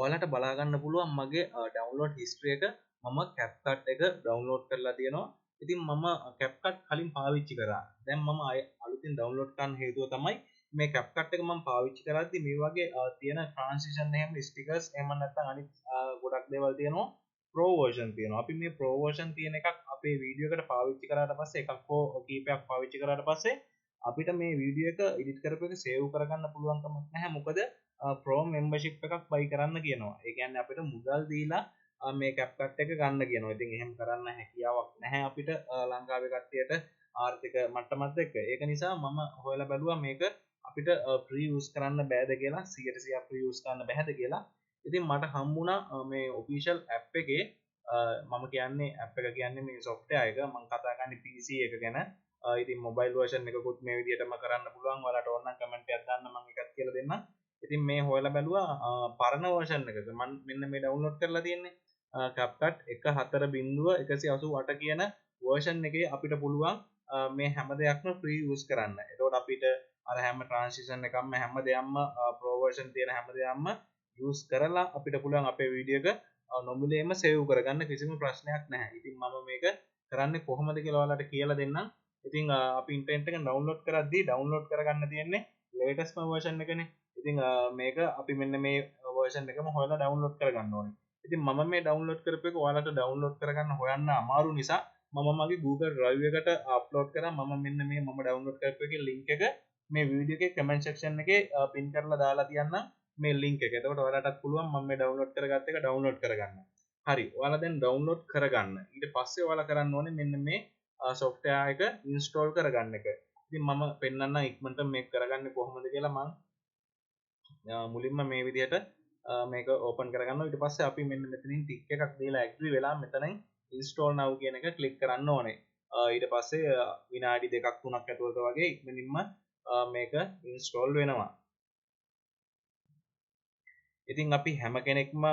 ඔයාලට බලා ගන්න පුළුවන් මගේ ඩවුන්ලෝඩ් හිස්ටරි එක මම CapCut එක ඩවුන්ලෝඩ් කරලා තියෙනවා. ඉතින් මම CapCut කලින් පාවිච්චි කරා. දැන් මම අලුතින් ඩවුන්ලෝඩ් කරන්න හේතුව තමයි මේ CapCut එක මම පාවිච්චි කරද්දී මේ වගේ තියෙන ට්‍රාන්සිෂන් එහෙම ස්ටිකර්ස් එහෙම නැත්නම් අනිත් ගොඩක් දේවල් තියෙනවා. Pro version තියෙනවා. අපි මේ Pro version තියෙන එකක් අපේ වීඩියෝ එකට පාවිච්චි කරාට පස්සේ එකක් හෝ කීපයක් පාවිච්චි කරාට පස්සේ අපිට මේ වීඩියෝ එක එඩිට් කරපු එක සේව් කරගන්න පුළුවන් කමක් නැහැ. මොකද Pro membership එකක් buy කරන්න කියනවා. ඒ කියන්නේ අපිට මුදල් දීලා මේ CapCut එක ගන්න කියනවා. ඉතින් එහෙම කරන්න හැකියාවක් නැහැ අපිට ලංකාවේ කට්ටියට ආර්ථික මට්ටමත් එක්ක. ඒක නිසා මම හොයලා බැලුවා මේක අපිට free use කරන්න බෑද කියලා 100% free use කරන්න බෑද කියලා. ඉතින් මට හම්බුණා මේ official app එකේ මම කියන්නේ app එක කියන්නේ මේ software එක මම කතා කරන්නේ PC එක ගැන. ඉතින් mobile version එකකුත් මේ විදිහටම කරන්න පුළුවන්. ඔයාලට ඕන නම් comment එකක් දාන්න මම එකක් කියලා දෙන්නම්. ඉතින් මේ හොයලා බැලුවා පරණ version එකක මම මෙන්න මේ download කරලා තියෙන්නේ CapCut 1.4.188 කියන version එකේ අපිට පුළුවන් මේ හැම දෙයක්ම free use කරන්න. එතකොට අපිට අර හැම transition එකක්ම හැම දෙයක්ම pro version තියෙන හැම දෙයක්ම use කරලා අපිට පුළුවන් අපේ වීඩියෝ එක නොමිලේම save කරගන්න කිසිම ප්‍රශ්නයක් නැහැ. ඉතින් මම මේක කරන්නේ කොහොමද කියලා ඔයාලට කියලා දෙන්නම්. ඉතින් අපි ඉන්ටර්නෙට් එකෙන් download කරද්දී download කරගන්න තියෙන්නේ latest version එකනේ. ඉතින් මේක අපි මෙන්න මේ version එකම හොයලා download කරගන්න ඕනේ. ඉතින් මම මේ download කරපු එක ඔයාලට download කරගන්න හොයන්න අමාරු නිසා මම මගේ Google Drive එකට upload කරා. මම මෙන්න මේ මම download කරපු එකේ link එක මේ වීඩියෝ එකේ comment section එකේ pin කරලා දාලා තියන්නම් මේ link එක. එතකොට ඔයාලටත් පුළුවන් මම මේ download කරගත්ත එක download කරගන්න. හරි. ඔයාලා දැන් download කරගන්න. ඊට පස්සේ ඔයාලා කරන්න ඕනේ මෙන්න මේ software එක install කරගන්න එක. ඉතින් මම පෙන්නන්න ඉක්මනට මේක කරගන්නේ කොහොමද කියලා මම මුලින්ම මේ විදිහට මේක ඕපන් කරගන්නවා. ඊට පස්සේ අපි මෙන්න මෙතනින් ටික් එකක් දීලා agree වෙලා මෙතනින් install now කියන එක ක්ලික් කරන්න ඕනේ. ඊට පස්සේ විනාඩි 2ක් 3ක් ඇතුළත වගේ ඉක්මනින්ම මේක install වෙනවා. ඉතින් අපි හැම කෙනෙක්ම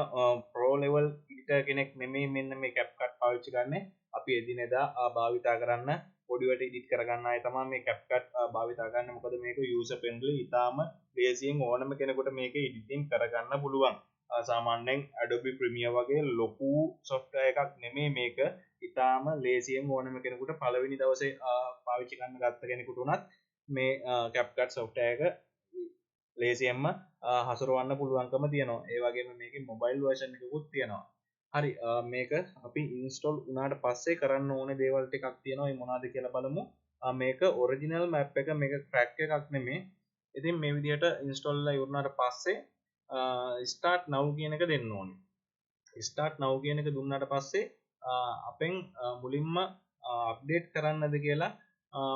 pro level editor කෙනෙක් නෙමෙයි මෙන්න මේ CapCut පාවිච්චි කරන්නේ. අපි එදිනෙදා භාවිතා කරන්න පොඩි වට edit කරගන්න අය තමයි මේ CapCut භාවිතා කරන්නේ. මොකද මේක user friendly ඉතාලම ලේසියෙන් ඕනම කෙනෙකුට මේක editing කරගන්න පුළුවන්. සාමාන්‍යයෙන් Adobe Premiere වගේ ලොකු software එකක් නෙමෙයි මේක. ඉතාලම ලේසියෙන් ඕනම කෙනෙකුට පළවෙනි දවසේ පාවිච්චි කරන්න ගත්ත කෙනෙකුට උනත් මේ CapCut software එක ලේසියෙන්ම හසුරවන්න පුළුවන්කම තියෙනවා. ඒ වගේම මේකේ මොබයිල් version එකකුත් තියෙනවා. හරි මේක අපි install වුණාට පස්සේ කරන්න ඕනේ දේවල් ටිකක් තියෙනවා. ඒ මොනවද කියලා බලමු. මේක original map එක මේක crack එකක් නෙමෙයි. ඉතින් මේ විදිහට install වෙලා ඉවරනාට පස්සේ start now කියන එක දෙන්න ඕනේ. start now කියන එක දුන්නාට පස්සේ අපෙන් මුලින්ම update කරන්නද කියලා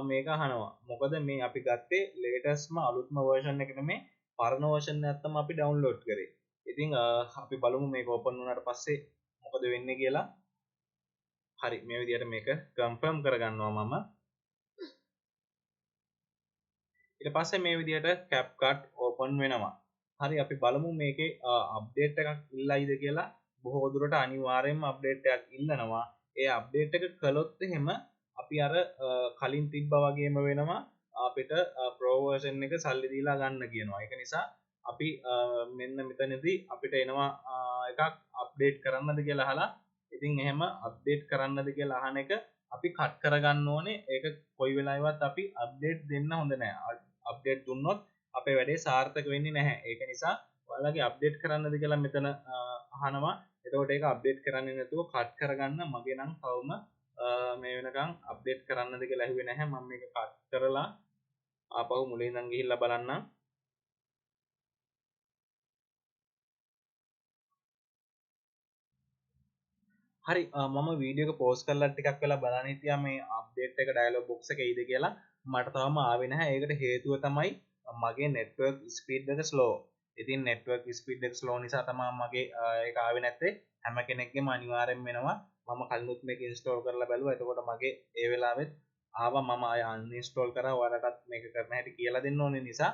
මේක අහනවා. මොකද මේ අපි ගත්තේ latestම අලුත්ම version එක නෙමේ පරණ version එක තමයි අපි download කරේ. ඉතින් අපි බලමු මේක open වුණාට පස්සේ මොකද වෙන්නේ කියලා. හරි මේ විදිහට මේක confirm කරගන්නවා මම. ඊට පස්සේ මේ විදිහට CapCut open වෙනවා. හරි අපි බලමු මේකේ update එකක් ඉල්ලයිද කියලා. බොහෝ දුරට අනිවාර්යයෙන්ම update එකක් ඉල්ලනවා. ඒ update එක කළොත් එහෙම අපි අර කලින් තිබ්බා වගේම වෙනවා අපිට pro version එක සල්ලි දීලා ගන්න කියනවා. ඒක නිසා අපි මෙන්න මෙතනදී අපිට එනවා එකක් update කරන්නද කියලා අහලා. ඉතින් එහෙම update කරන්නද කියලා අහන එක අපි කට් කරගන්න ඕනේ. ඒක කොයි වෙලාවෙවත් අපි update දෙන්න හොඳ නැහැ. update දුන්නොත් අපේ වැඩේ සාර්ථක වෙන්නේ නැහැ. ඒක නිසා ඔයාලගේ update කරන්නද කියලා මෙතන අහනවා. එතකොට ඒක update කරන්නේ නැතුව කට් කරගන්න. මගේ නම් තවම මේ වෙනකන් අප්ඩේට් කරන්නද කියලා ඇහුවේ නැහැ. මම මේක කට් කරලා ආපහු මුලින් ඉඳන් ගිහිල්ලා බලන්නම්. හරි මම වීඩියෝ එක පෝස්ට් කරලා ටිකක් වෙලා බලන්න හිටියා මේ අප්ඩේට් එක ඩයලොග් බොක්ස් එකේ එයිද කියලා. මට තාම ආවේ නැහැ. ඒකට හේතුව තමයි මගේ network speed එක slow. ඉතින් network speed එක slow නිසා තමයි මගේ ඒක ආවේ නැත්තේ. හැම කෙනෙක්ගේම අනිවාර්යෙන් වෙනවා. මම කලිනුත් මේක install කරලා බැලුවා. එතකොට මගේ ඒ වෙලාවෙත් ආවා. මම ආය uninstall කරා. ඔයාලටත් මේක කරන්න හැටි කියලා දෙන්න ඕනේ නිසා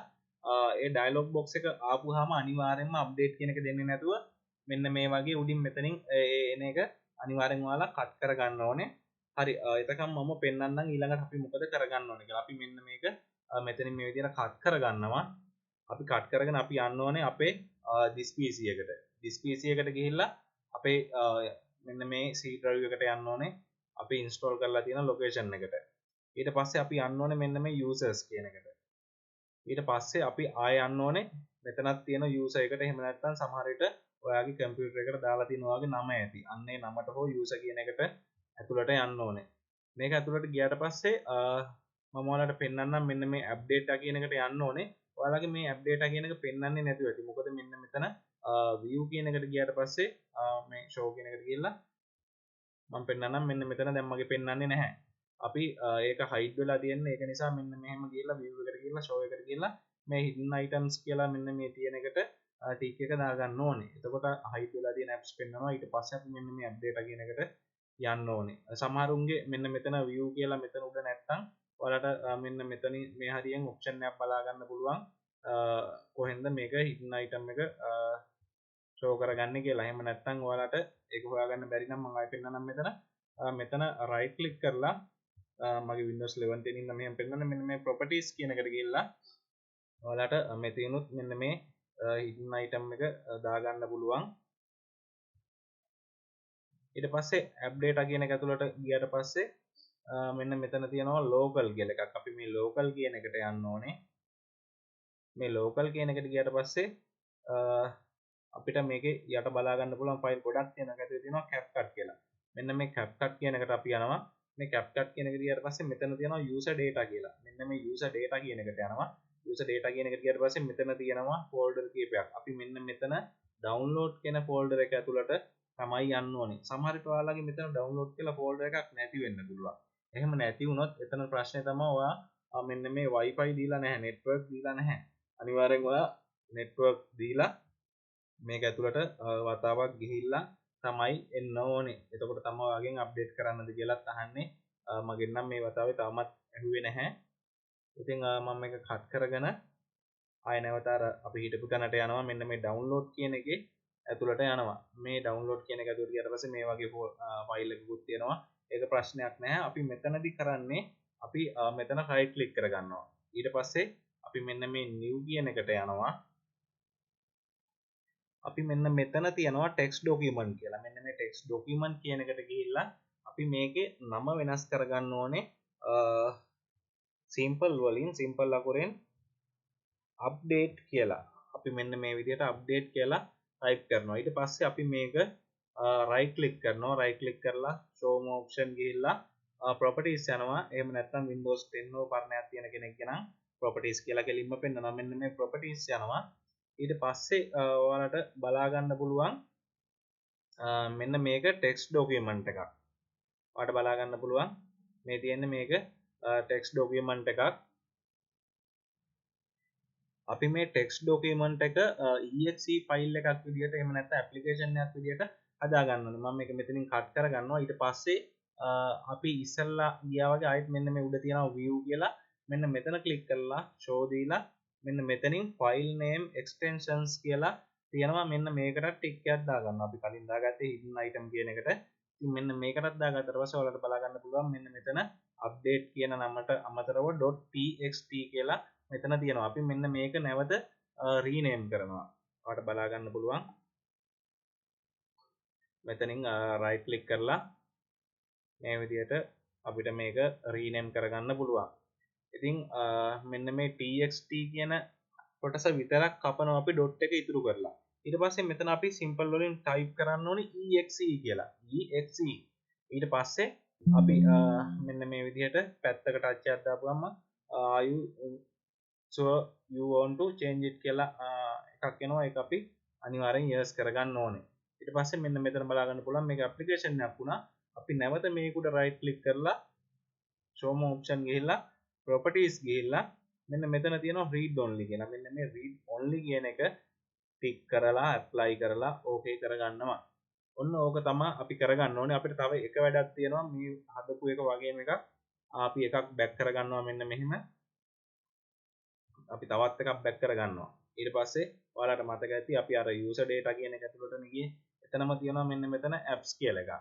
ඒ ඩයලොග් බොක්ස් එක ආපුවාම අනිවාර්යෙන්ම අප්ඩේට් කියන එක දෙන්නේ නැතුව මෙන්න මේ වගේ උඩින් මෙතනින් එන එක අනිවාර්යෙන් ඔයාලා කට් කරගන්න ඕනේ. හරි එතකම් මම පෙන්නන්නම් ඊළඟට අපි මොකද කරගන්න ඕනේ කියලා. අපි මෙන්න මේක මෙතනින් මේ විදිහට කට් කරගන්නවා. අපි කට් කරගෙන අපි යන්න ඕනේ අපේ this PC එකට. this PC එකට ගිහිල්ලා අපේ මෙන්න මේ C drive එකට යන්න ඕනේ අපි install කරලා තියෙන location එකට. ඊට පස්සේ අපි යන්න ඕනේ මෙන්න මේ users කියන එකට. ඊට පස්සේ අපි ආය යන්න ඕනේ මෙතනක් තියෙන user එකට. එහෙම නැත්නම් සමහර විට ඔයාගේ කම්පියුටර් එකට දාලා තියෙන ඔයාගේ නම ඇති. අන්න ඒ නමට හෝ user කියන එකට ඇතුළට යන්න ඕනේ. මේක ඇතුළට ගියාට පස්සේ මම ඔයාලට පෙන්නන්නම් මෙන්න මේ app data කියන එකට යන්න ඕනේ. ඔයාලගේ මේ app data කියන එක පෙන්වන්නේ නැතුව ඇති. මොකද මෙන්න මෙතන view කියන එකට ගියාට පස්සේ මේ show කියන එකට ගිහලා මම පෙන්නන්නම් මෙන්න මෙතන දැන් මගේ පෙන්වන්නේ නැහැ. අපි ඒක hide වෙලා තියෙන්නේ. ඒක නිසා මෙන්න මෙහෙම ගිහලා view එකට ගිහලා show එකට ගිහලා මේ hidden items කියලා මෙන්න මේ තියෙන එකට tick එක දාගන්න ඕනේ. එතකොට hide වෙලා තියෙන apps පෙන්වනවා. ඊට පස්සේ අපි මෙන්න මේ app data කියන එකට යන්න ඕනේ. සමහරුන්ගේ මෙන්න මෙතන view කියලා මෙතන උඩ නැත්තම් ඔයාලට මෙන්න මෙතනින් මේ හරියෙන් option එකක් බලා ගන්න පුළුවන්. කොහෙන්ද මේක hidden item එක show කරගන්නේ කියලා. එහෙම නැත්තම් ඔයාලට ඒක හොයාගන්න බැරි නම් මම ආයෙ පෙන්නන්නම් මෙතන right click කරලා මගේ Windows 11 10 ඉන්න මෙහෙම පෙන්නන්න මෙන්න මේ properties කියන එකට ගිහිල්ලා ඔයාලට මෙතනුත් මෙන්න මේ hidden item එක දාගන්න පුළුවන්. ඊට පස්සේ app data කියන එක ඇතුළට ගියට පස්සේ මෙන්න මෙතන තියෙනවා local කියලා එකක්. අපි මේ local කියන එකට යන්න ඕනේ. මේ local කියන එකට ගියට පස්සේ අපිට මේකේ යට බලා ගන්න පුළුවන් ෆයිල් ගොඩක් තියෙනවා. ඇතුලේ තියෙනවා CapCut කියලා. මෙන්න මේ CapCut කියන එකට අපි යනවා. මේ CapCut කියන එකට ගියාට පස්සේ මෙතන තියෙනවා user data කියලා. මෙන්න මේ user data කියන එකට යනවා. user data කියන එකට ගියාට පස්සේ මෙතන තියෙනවා folder කීපයක්. අපි මෙන්න මෙතන download කියන folder එක ඇතුළට තමයි යන්න ඕනේ. සමහර විට ඔයාලගේ මෙතන download කියලා folder එකක් නැති වෙන්න පුළුවන්. එහෙම නැති වුණොත් එතන ප්‍රශ්නේ තමයි ඔයා මෙන්න මේ wifi දීලා නැහැ, network දීලා නැහැ. අනිවාර්යෙන් ඔයා network දීලා මේක ඇතුළට වතාවක් ගිහිල්ලා තමයි එන්න ඕනේ. එතකොට තමයි ඔයාගෙන් අප්ඩේට් කරන්නද කියලාත් අහන්නේ. මගෙන් නම් මේ වතාවේ තාමත් ඇහුවේ නැහැ. ඉතින් මම මේක කට් කරගෙන ආය නැවත අර අපි හිටපු තැනට යනවා. මෙන්න මේ download කියන එකේ ඇතුළට යනවා. මේ download කියන එක ඇතුළට ගියාට පස්සේ මේ වගේ ෆයිල් එකකුත් තියෙනවා. ඒක ප්‍රශ්නයක් නැහැ. අපි මෙතනදී කරන්නේ අපි මෙතන right click කරගන්නවා. ඊට පස්සේ අපි මෙන්න මේ new කියන එකට යනවා. අපි මෙන්න මෙතන තියෙනවා text document කියලා. මෙන්න මේ text document කියන එකට ගිහිල්ලා අපි මේකේ නම වෙනස් කරගන්න ඕනේ. simple වලින් simple අකුරෙන් update කියලා. අපි මෙන්න මේ විදිහට update කියලා type කරනවා. ඊට පස්සේ අපි මේක right click කරනවා. right click කරලා show more option ගිහිල්ලා properties යනවා. එහෙම නැත්නම් Windows 10 හෝ පරණයක් තියෙන කෙනෙක් නම් properties කියලා කෙලින්ම පෙන්නනවා. මෙන්න මේ properties යනවා. ඊට පස්සේ ඔයාලට බලා ගන්න පුළුවන් මෙන්න මේක text document එකක්. ඔයාලට බලා ගන්න පුළුවන් මේ තියෙන්නේ මේක text document එකක්. අපි මේ text document එක exe file එකක් විදිහට එහෙම නැත්නම් application එකක් විදිහට හදා ගන්න ඕනේ. මම මේක මෙතනින් cut කර ගන්නවා. ඊට පස්සේ අපි ඉස්සෙල්ලා ගියා වගේ ආයෙත් මෙන්න මේ උඩ තියෙනවා view කියලා. මෙන්න මෙතන click කරලා show දීලා මෙන්න මෙතනින් file name extensions කියලා තියෙනවා. මෙන්න මේකට tick එකක් දාගන්න. අපි කලින් දාගත්තේ hidden item කියන එකට. ඉතින් මෙන්න මේකටත් දාගත්තට පස්සේ ඔයාලට බලා ගන්න පුළුවන් මෙන්න මෙතන update කියන නමට අමතරව .txt කියලා මෙතන තියෙනවා. අපි මෙන්න මේක නැවත rename කරනවා. ඔයාලට බලා ගන්න පුළුවන්. මෙතනින් right click කරලා මේ විදිහට අපිට මේක rename කරගන්න පුළුවන්. ඉතින් මෙන්න මේ txt කියන කොටස විතරක් කපනවා අපි dot එක ඉතුරු කරලා. ඊට පස්සේ මෙතන අපි simple වලින් type කරන්න ඕනේ exe කියලා. exe. ඊට පස්සේ අපි මෙන්න මේ විදිහට පැත්තකට touch එකක් දාපුවම so you want to change it කියලා එකක් එනවා. ඒක අපි අනිවාර්යෙන් yes කරගන්න ඕනේ. ඊට පස්සේ මෙන්න මෙතන බලා ගන්න පුළුවන් මේක application එකක් වුණා. අපි නැවත මේකට right click කරලා show more option ගිහිල්ලා properties ගිහිල්ලා මෙන්න මෙතන තියෙනවා read only කියලා. මෙන්න මේ read only කියන එක ටික් කරලා apply කරලා okay කරගන්නවා. ඔන්න ඕක තමයි අපි කරගන්න ඕනේ. අපිට තව එක වැඩක් තියෙනවා. මේ හදපු එක වගේම එකක් අපි එකක් back කරගන්නවා මෙන්න මෙහෙම. අපි තවත් එකක් back කරගන්නවා. ඊට පස්සේ ඔයාලට මතක ඇති අපි අර user data කියන එක ඇතුළටනේ ගියේ. එතනම තියෙනවා මෙන්න මෙතන apps කියලා එකක්.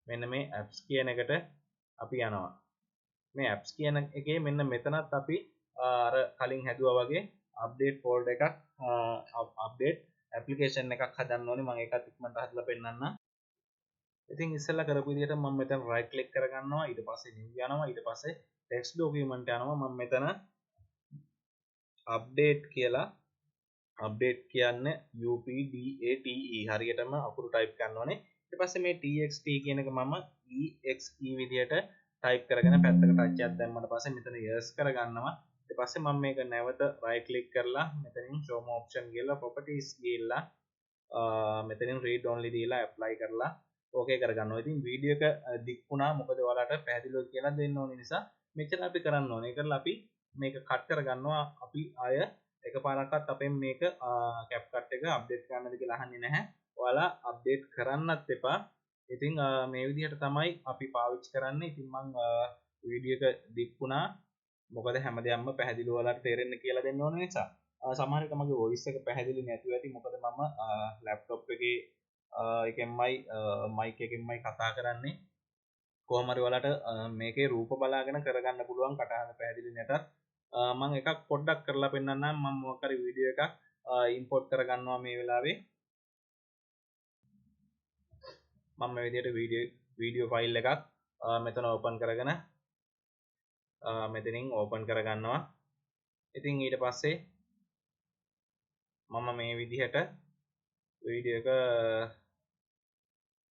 මෙන්න මේ apps කියන එකට අපි යනවා. මේ apps කියන එකේ මෙන්න මෙතනත් අපි අර කලින් හැදුවා වගේ අප්ඩේට් ෆෝල්ඩර් එකක් අප්ඩේට් ඇප්ලිකේෂන් එකක් හදන්න ඕනේ. මම ඒකත් ඉක්මනට හදලා පෙන්නන්න. ඉතින් ඉස්සෙල්ලා කරපු විදිහට මම මෙතන රයිට් ක්ලික් කරගන්නවා. ඊට පස්සේ new යනවා. ඊට පස්සේ text document යනවා. මම මෙතන update කියලා update කියන්නේ UPDATE හරියටම අකුරු type කරන්න ඕනේ. ඊට පස්සේ මේ txt කියන එක මම exe විදිහට type කරගෙන පැත්තකට touch එකක් දැම්මම පස්සේ මෙතන yes කරගන්නවා. ඊට පස්සේ මම මේක නැවත right click කරලා මෙතනින් show more option ගිහලා properties ගිහලා මෙතනින් read only දීලා apply කරලා ඕකේ කරගන්නවා. ඉතින් වීඩියෝ එක දික් වුණා. මොකද ඔයාලට පැහැදිලිව කියලා දෙන්න ඕන නිසා මෙච්චර අපි කරන්න ඕනේ. ඒකලා අපි මේක කට් කරගන්නවා. අපි ආය එකපාරක්වත් අපෙන් මේක CapCut එක අප්ඩේට් කරන්නද කියලා අහන්නේ නැහැ. ඔයාලා අප්ඩේට් කරන්නත් එපා. ඉතින් මේ විදිහට තමයි අපි පාවිච්චි කරන්නේ. ඉතින් මම වීඩියෝ එක දික් වුණා. මොකද හැමදේම පැහැදිලිව ඔයාලට තේරෙන්න කියලා දෙන්න ඕන නිසා. සමහර විට මගේ වොයිස් එක පැහැදිලි නැතුව ඇති. මොකද මම ලැප්ටොප් එකේ එකෙන්මයි මයික් එකෙන්මයි කතා කරන්නේ. කොහොම හරි ඔයාලට මේකේ රූප බලාගෙන කරගන්න පුළුවන් කටහඬ පැහැදිලි නැතත් මම එකක් පොඩ්ඩක් කරලා පෙන්නන්නම්. මම මොකක් හරි වීඩියෝ එකක් ඉම්පෝර්ට් කරගන්නවා මේ වෙලාවේ. මම මේ විදිහට වීඩියෝ ෆයිල් එකක් මෙතන ඕපන් කරගෙන මෙතනින් ඕපන් කරගන්නවා. ඉතින් ඊට පස්සේ මම මේ විදිහට වීඩියෝ එක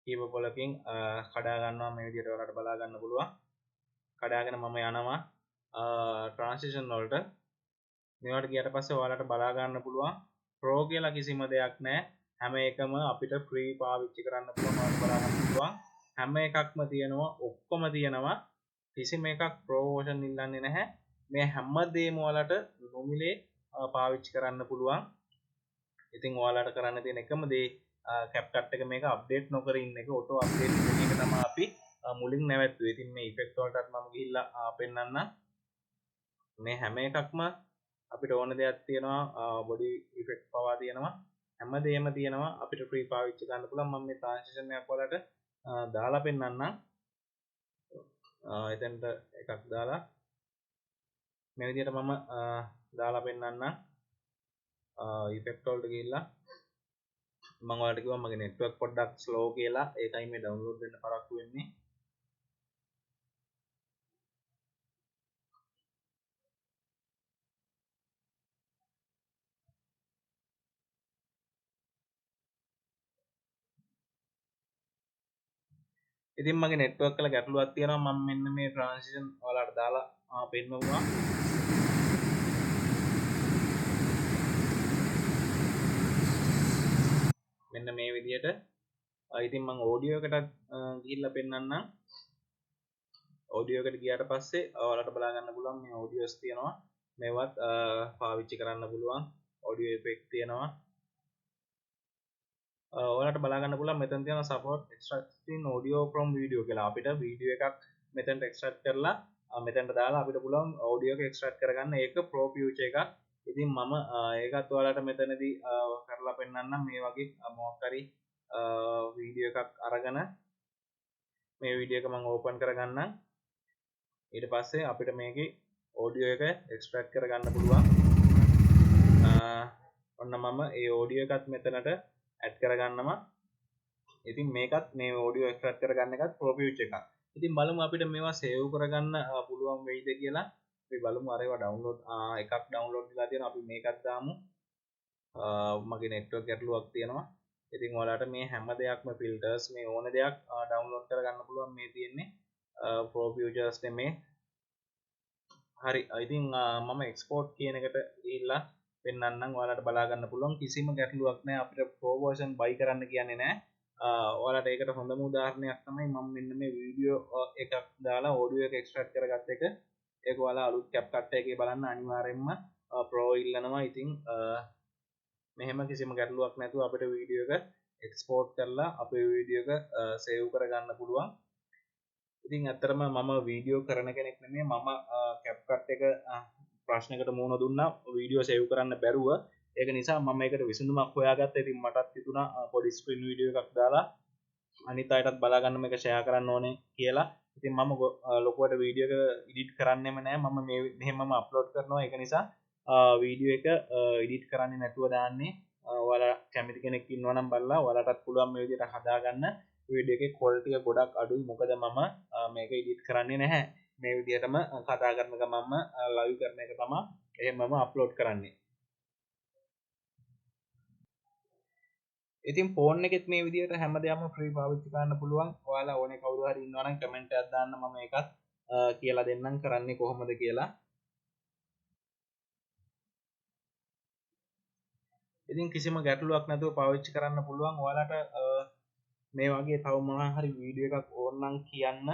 කීප පොලකින් කඩා ගන්නවා. මේ විදිහට ඔයාලට බලා ගන්න පුළුවන්. කඩාගෙන මම යනවා ට්‍රාන්සිෂන් වලට. මේවට ගියට පස්සේ ඔයාලට බලා ගන්න පුළුවන් Pro කියලා කිසිම දෙයක් නැහැ. හැම එකම අපිට ෆ්‍රී පාවිච්චි කරන්න පුළුවන්. ඔයාලට බලා ගන්න පුළුවන්. හැම එකක්ම තියෙනවා, ඔක්කොම තියෙනවා. කිසිම එකක් Pro version ඉල්ලන්නේ නැහැ. මේ හැම දෙයක්ම ඔයාලට නොමිලේ පාවිච්චි කරන්න පුළුවන්. ඉතින් ඔයාලට කරන්න තියෙන එකම දේ CapCut එක මේක අප්ඩේට් නොකර ඉන්න එක. ඔටෝ අප්ඩේට් වෙන එක තමයි අපි මුලින් නැවැත්තුවේ. ඉතින් මේ ඉෆෙක්ට් වලටත් මම ගිහිල්ලා පෙන්නන්න. මේ හැම එකක්ම අපිට ඕන දෙයක් තියෙනවා. බොඩි ඉෆෙක්ට් පවා තියෙනවා. හැම දෙයක්ම තියෙනවා. අපිට ෆ්‍රී පාවිච්චි කරන්න පුළුවන්. මම මේ ට්‍රාන්සිෂන් එකක් වලට දාලා පෙන්නන්නම්. එතනට එකක් දාලා මේ විදිහට මම දාලා පෙන්නන්නම්. ඉෆෙක්ට් වලට ගිහිල්ලා මම ඔයාලට කිව්වා මගේ නෙට්වර්ක් පොඩ්ඩක් ස්ලෝ කියලා. ඒකයි මේ ඩවුන්ලෝඩ් වෙන්න පරක්කු වෙන්නේ. ඉතින් මගේ නෙට්වර්ක් වල ගැටලුවක් තියෙනවා. මම මෙන්න මේ ට්‍රාන්සිෂන් ඔයාලට දාලා පෙන්නනවා. මෙන්න මේ විදිහට. ඉතින් මම ඔඩියෝ එකටත් ගිහිල්ලා පෙන්නන්නම්. ඔඩියෝ එකට ගියාට පස්සේ ඔයාලට බලා ගන්න පුළුවන් මේ ඔඩියෝස් තියෙනවා. මේවත් පාවිච්චි කරන්න පුළුවන්. ඔඩියෝ ඉෆෙක්ට් තියෙනවා. ඔයාලට බලා ගන්න පුළුවන් මෙතන තියෙන support extracting audio from video කියලා. අපිට වීඩියෝ එකක් මෙතනට extract කරලා මෙතනට දාලා අපිට පුළුවන් audio එක extract කරගන්න. ඒක pro future එකක්. ඉතින් මම ඒකත් ඔයාලට මෙතනදී කරලා පෙන්නන්නම්. මේ වගේ මොකක් හරි වීඩියෝ එකක් අරගෙන මේ වීඩියෝ එක මම ඕපන් කරගන්නම්. ඊට පස්සේ අපිට මේකේ audio එක extract කරගන්න පුළුවන්. ඔන්න මම ඒ audio එකත් මෙතනට ඇඩ් කරගන්නවා. ඉතින් මේකත් මේ audio extract කරගන්න එකත් pro future එකක්. ඉතින් බලමු අපිට මේවා save කරගන්න පුළුවන් වෙයිද කියලා. අපි බලමු අර ඒවා download එකක් download වෙලා තියෙනවා. අපි මේකත් දාමු. මගේ network ගැටලුවක් තියෙනවා. ඉතින් ඔයාලට මේ හැම දෙයක්ම filters මේ ඕන දෙයක් download කරගන්න පුළුවන්. මේ තියෙන්නේ pro futures නෙමේ. හරි. ඉතින් මම export කියන එකට ගිහිල්ලා පෙන්නන්නම්. ඔයාලට බලා ගන්න පුළුවන්. කිසිම ගැටලුවක් නැහැ. අපිට pro version buy කරන්න කියන්නේ නැහැ. ඔයාලට ඒකට හොඳම උදාහරණයක් තමයි මම මෙන්න මේ වීඩියෝ එකක් දාලා audio එක extract කරගත්ත එක. ඒක ඔයාලා අලුත් CapCut එකේ බලන්න අනිවාර්යෙන්ම pro ඉල්ලනවා. ඉතින් මෙහෙම කිසිම ගැටලුවක් නැතුව අපිට වීඩියෝ එක export කරලා අපේ වීඩියෝ එක save කරගන්න පුළුවන්. ඉතින් ඇත්තටම මම වීඩියෝ කරන කෙනෙක් නෙමෙයි. මම CapCut එක ප්‍රශ්නයකට මුහුණ දුන්නා වීඩියෝ සේව් කරන්න බැරුව. ඒක නිසා මම ඒකට විසඳුමක් හොයාගත්තා. ඉතින් මටත් හිතුණා පොඩි ස්ක්‍රීන් වීඩියෝ එකක් දාලා අනිත් අයටත් බලා ගන්න මේක ෂෙයා කරන්න ඕනේ කියලා. ඉතින් මම ලොකුවට වීඩියෝ එක එඩිට් කරන්නෙම නෑ. මම මේ මෙහෙමම අප්ලෝඩ් කරනවා. ඒක නිසා වීඩියෝ එක එඩිට් කරන්නේ නැතුව දාන්නේ ඔයාලා කැමති කෙනෙක් ඉන්නවා නම් බලලා ඔයාලටත් පුළුවන් මේ විදිහට හදාගන්න වීඩියෝ එකේ ක්වොලිටි එක ගොඩක් අඩුයි මොකද මම මේක එඩිට් කරන්නේ නැහැ මේ විදිහටම කතා කරන ගමන්ම ලයිව් කරන එක තමයි එහෙමම අප්ලෝඩ් කරන්නේ ඉතින් ෆෝන් එකෙත් මේ විදිහට හැමදේම ෆ්‍රී පාවිච්චි කරන්න පුළුවන් ඔයාලා ඕනේ කවුරු හරි ඉන්නවා නම් කමෙන්ට් එකක් දාන්න මම ඒකත් කියලා දෙන්නම් කරන්නේ කොහොමද කියලා ඉතින් කිසිම ගැටලුවක් නැතුව පාවිච්චි කරන්න පුළුවන් ඔයාලට මේ වගේ තව මොනවා හරි වීඩියෝ එකක් ඕන නම් කියන්න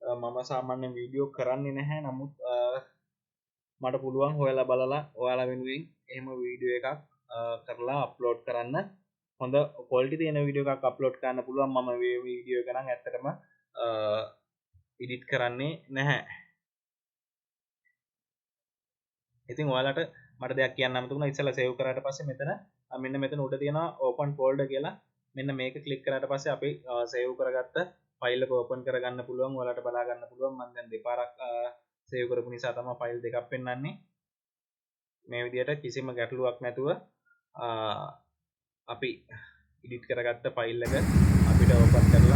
මම සාමාන්‍යයෙන් වීඩියෝ කරන්නේ නැහැ නමුත් මට පුළුවන් හොයලා බලලා ඔයාලා වෙනුවෙන් එහෙම වීඩියෝ එකක් කරලා අප්ලෝඩ් කරන්න හොඳ ක්වොලිටි තියෙන වීඩියෝ එකක් අප්ලෝඩ් කරන්න පුළුවන් මම මේ වීඩියෝ එක නම් ඇත්තටම එඩිට් කරන්නේ නැහැ ඉතින් ඔයාලට මට දෙයක් කියන්න අමතකුණා ඉස්සෙල්ලා සේව් කරාට පස්සේ මෙන්න මෙතන උඩ තියෙනවා ඕපන් ෆෝල්ඩර් කියලා මෙන්න මේක ක්ලික් කරාට පස්සේ අපි සේව් කරගත්ත ෆයිල් එක ඕපන් කරගන්න පුළුවන් ඔයාලට බලා ගන්න පුළුවන් මම දැන් දෙපාරක් සේව් කරපු නිසා තමයි ෆයිල් දෙකක් පෙන්වන්නේ මේ විදිහට කිසිම ගැටලුවක් නැතුව අපි එඩිට් කරගත්ත ෆයිල් එක අපිට ඕපන් කරලා